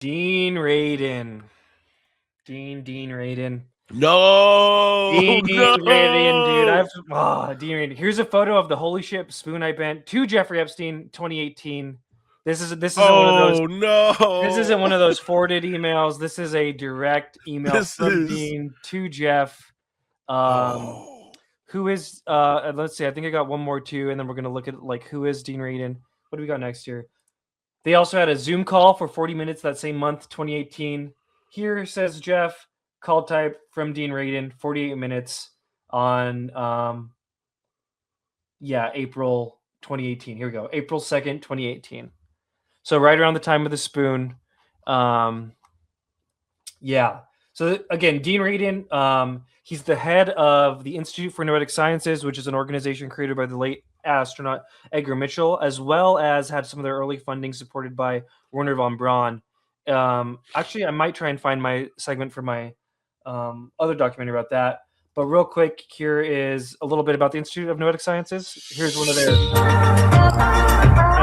Dean Radin. Dean Radin. No, Dean Radin, dude. no. Dean Radin. Here's a photo of the holy ship spoon I bent to Jeffrey Epstein, 2018. This isn't one of those. Oh no. This isn't one of those forwarded emails. This is a direct email This from is. Dean to Jeff. Oh. Who is let's see, I think I got one more too, and then we're gonna look at like who is Dean Radin. What do we got next here? They also had a Zoom call for 40 minutes that same month, 2018. Here says Jeff, call type from Dean Radin, 48 minutes on April 2018. Here we go. April 2nd, 2018. So right around the time of the spoon. So again, Dean Radin, he's the head of the Institute for Noetic Sciences, which is an organization created by the late astronaut Edgar Mitchell, as well as had some of their early funding supported by Werner Von Braun. Actually, I might try and find my segment for my other documentary about that. But real quick, here is a little bit about the Institute of Noetic Sciences. Here's one of their... Oh,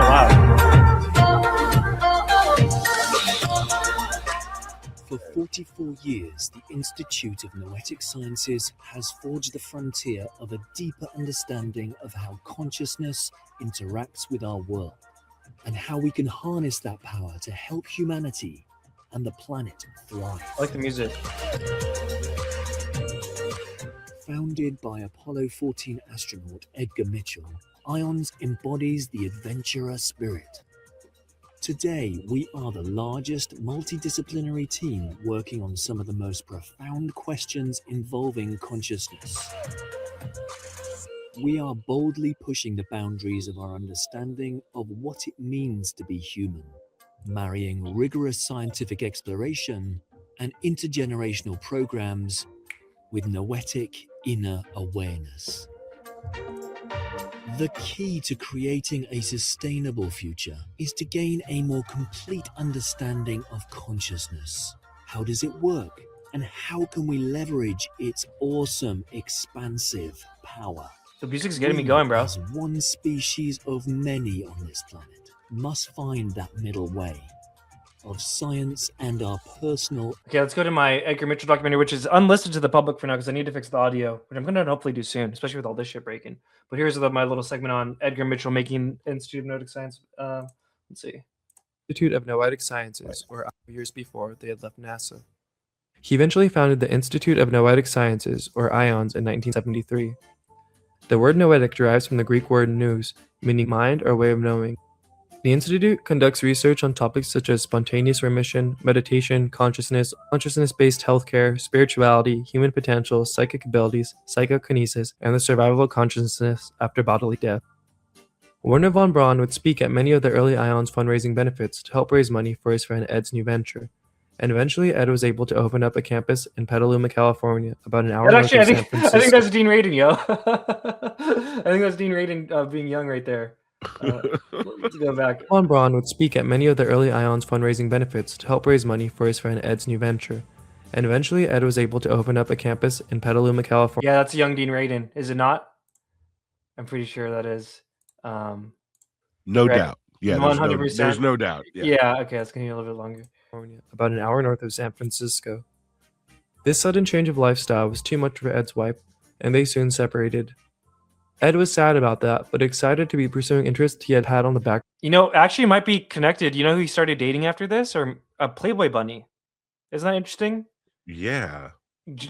wow. For 44 years, the Institute of Noetic Sciences has forged the frontier of a deeper understanding of how consciousness interacts with our world and how we can harness that power to help humanity and the planet thrive. I like the music. Founded by Apollo 14 astronaut Edgar Mitchell, IONS embodies the adventurer spirit. Today, we are the largest multidisciplinary team working on some of the most profound questions involving consciousness. We are boldly pushing the boundaries of our understanding of what it means to be human, marrying rigorous scientific exploration and intergenerational programs with noetic inner awareness. The key to creating a sustainable future is to gain a more complete understanding of consciousness. How does it work? And how can we leverage its awesome, expansive power? The music's getting me going, bro. As one species of many on this planet, must find that middle way of science and our personal... Okay, let's go to my Edgar Mitchell documentary, which is unlisted to the public for now because I need to fix the audio, which I'm going to hopefully do soon, especially with all this shit breaking. But here's my little segment on Edgar Mitchell making Institute of Noetic Science. Let's see. Institute of Noetic Sciences, or years before they had left NASA. He eventually founded the Institute of Noetic Sciences, or IONS, in 1973. The word noetic derives from the Greek word nous, meaning mind or way of knowing. The Institute conducts research on topics such as spontaneous remission, meditation, consciousness-based healthcare, spirituality, human potential, psychic abilities, psychokinesis, and the survival of consciousness after bodily death. Werner Von Braun would speak at many of the early IONS fundraising benefits to help raise money for his friend Ed's new venture. And eventually, Ed was able to open up a campus in Petaluma, California, about an hour north of San Francisco. I think that's Dean Radin, yo. I think that's Dean Radin being young right there. Let's go back. Von Braun would speak at many of the early IONS fundraising benefits to help raise money for his friend Ed's new venture. And eventually, Ed was able to open up a campus in Petaluma, California. Yeah, that's young Dean Radin, is it not? I'm pretty sure that is. No doubt. Yeah, 100%. There's no doubt. Yeah, okay, it's going to be a little bit longer. About an hour north of San Francisco. This sudden change of lifestyle was too much for Ed's wife, and they soon separated. Ed was sad about that, but excited to be pursuing interests he had on the back. You know, actually might be connected. You know who he started dating after this? Or a Playboy bunny. Isn't that interesting? Yeah.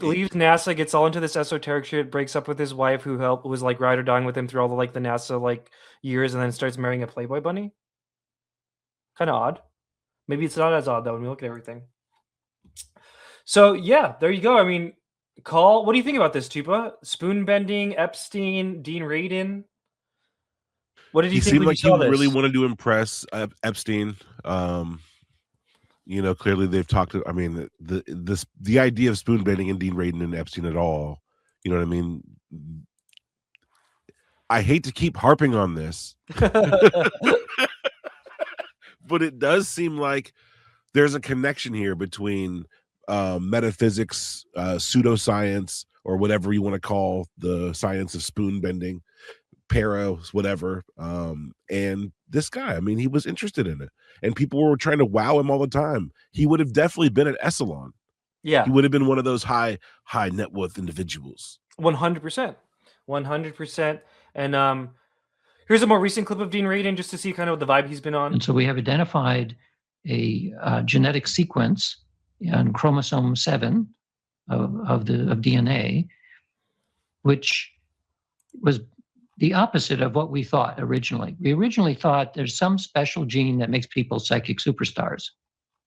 Leaves NASA, gets all into this esoteric shit, breaks up with his wife who was like ride or dying with him through all the the NASA years, and then starts marrying a Playboy bunny. Kind of odd. Maybe it's not as odd though when we look at everything. So yeah, there you go. I mean, what do you think about this, Tupa? Spoonbending, Epstein, Dean Radin. What did you think? He seemed like he really wanted to impress Epstein. You know, clearly they've talked. I mean, the idea of spoonbending and Dean Radin and Epstein at all. You know what I mean? I hate to keep harping on this, but it does seem like there's a connection here between metaphysics, pseudoscience, or whatever you want to call the science of spoon bending, Paros, whatever. And this guy, I mean, he was interested in it, and people were trying to wow him all the time. He would have definitely been an Essalon. Yeah, He would have been one of those high net worth individuals. 100%, 100%. And here's a more recent clip of Dean Radin just to see kind of the vibe he's been on. And so we have identified a genetic sequence on chromosome 7 of DNA, which was the opposite of what we thought originally. We originally thought there's some special gene that makes people psychic superstars,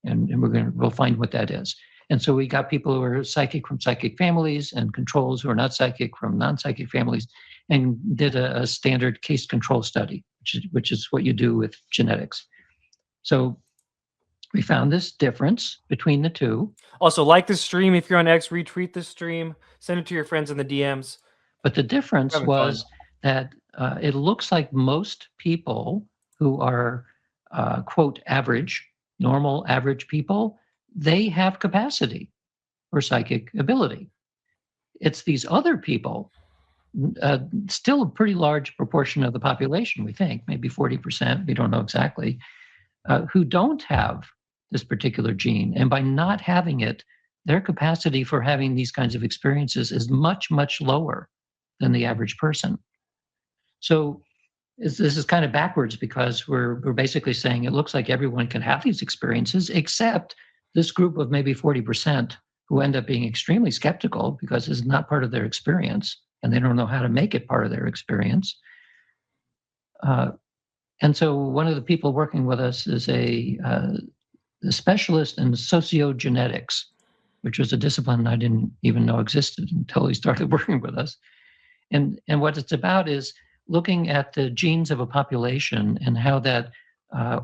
and we'll find what that is. And so we got people who are psychic from psychic families and controls who are not psychic from non-psychic families, and did a standard case control study, which is what you do with genetics. So we found this difference between the two. Also, like the stream if you're on X, retweet the stream, send it to your friends in the DMs. But the difference Having was that it looks like most people who are, quote, average, normal average people, they have capacity or psychic ability. It's these other people, still a pretty large proportion of the population, we think, maybe 40%, we don't know exactly, who don't have this particular gene. And by not having it, their capacity for having these kinds of experiences is much, much lower than the average person. So this is kind of backwards, because we're basically saying it looks like everyone can have these experiences, except this group of maybe 40% who end up being extremely skeptical because it's not part of their experience and they don't know how to make it part of their experience. And so one of the people working with us is a specialist in sociogenetics, which was a discipline I didn't even know existed until he started working with us. And what it's about is looking at the genes of a population and how that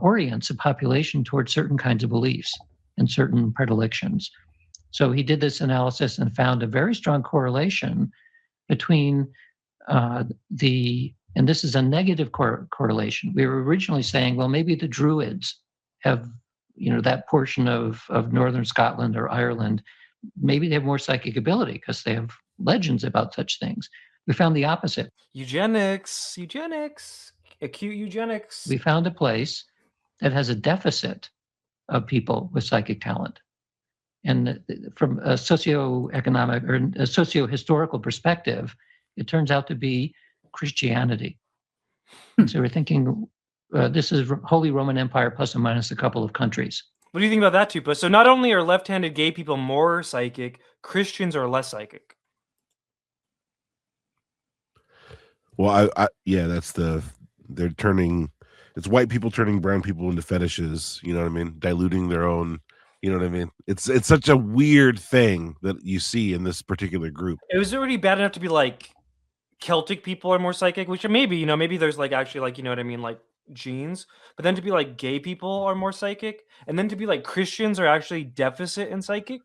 orients a population towards certain kinds of beliefs and certain predilections. So he did this analysis and found a very strong correlation between and this is a negative correlation. We were originally saying, well, maybe the Druids have, that portion of Northern Scotland or Ireland, maybe they have more psychic ability because they have legends about such things. We found the opposite. Eugenics, acute eugenics. We found a place that has a deficit of people with psychic talent. And from a socioeconomic or a socio-historical perspective, it turns out to be Christianity. So we're thinking this is Holy Roman Empire plus or minus a couple of countries. What do you think about that, Tupa? So not only are left-handed gay people more psychic, Christians are less psychic. Well, yeah, they're turning, it's white people turning brown people into fetishes, you know what I mean? Diluting their own, you know what I mean? It's such a weird thing that you see in this particular group. It was already bad enough to be like Celtic people are more psychic, which maybe, maybe there's like actually like, you know what I mean? Like genes, but then to be like gay people are more psychic, and then to be like Christians are actually deficit in psychic.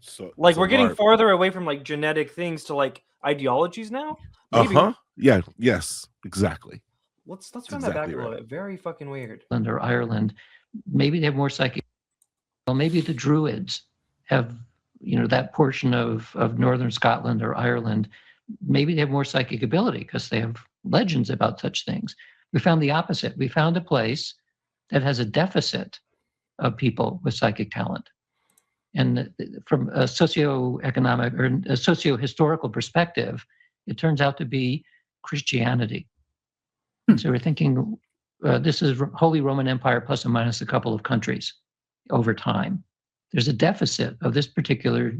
So like we're getting farther away from like genetic things to like ideologies now. Maybe. Yeah. Yes. Exactly. Let's run that back a little bit. Very fucking weird. Or Ireland, maybe they have more psychic. Well, maybe the Druids have, that portion of Northern Scotland or Ireland, maybe they have more psychic ability because they have legends about such things. We found the opposite. We found a place that has a deficit of people with psychic talent. And from a socioeconomic or a socio-historical perspective, it turns out to be Christianity. So we're thinking this is Holy Roman Empire plus or minus a couple of countries over time. There's a deficit of this particular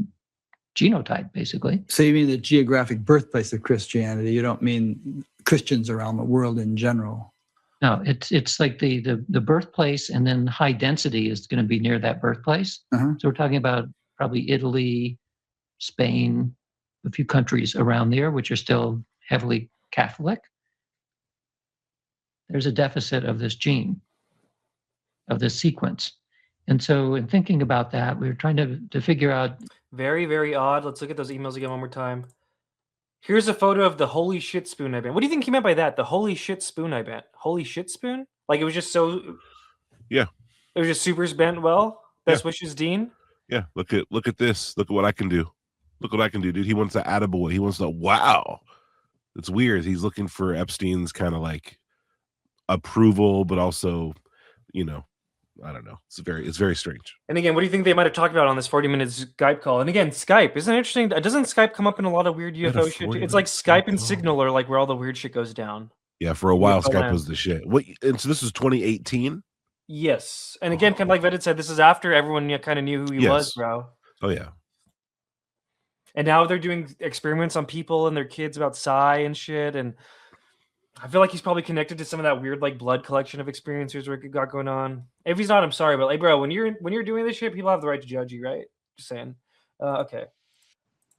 genotype, basically. So you mean the geographic birthplace of Christianity? You don't mean Christians around the world in general? No, it's like the birthplace, and then high density is going to be near that birthplace. Uh-huh. So we're talking about probably Italy, Spain, a few countries around there, which are still heavily Catholic. There's a deficit of this gene, of this sequence. And so in thinking about that, we were trying to figure out. Very, very odd. Let's look at those emails again one more time. Here's a photo of the holy shit spoon I bent. What do you think he meant by that? The holy shit spoon I bent. Holy shit spoon? Like it was just so. Yeah. It was just super bent well. Best wishes, Dean. Yeah. Look at this. Look at what I can do. Look what I can do, dude. He wants the attaboy. He wants the wow. It's weird. He's looking for Epstein's kind of like approval, but also, you know, I don't know. It's very strange. And again, what do you think they might have talked about on this 40-minute Skype call? And again, Skype, isn't it interesting? Doesn't Skype come up in a lot of weird had a UFO shit? It's 40-minute like Skype and call. Signal are like where all the weird shit goes down. Yeah, for a while, UFO Skype land. was the shit. What? And so this was 2018. Yes. And again, kind of like Vedit said, this is after everyone kind of knew who he was, Yes. bro. Oh yeah. And now they're doing experiments on people and their kids about psi and shit. And I feel like he's probably connected to some of that weird like blood collection of experiencers we got going on. If he's not, I'm sorry, but like, bro, when you're doing this shit, people have the right to judge you, right? Just saying. Okay.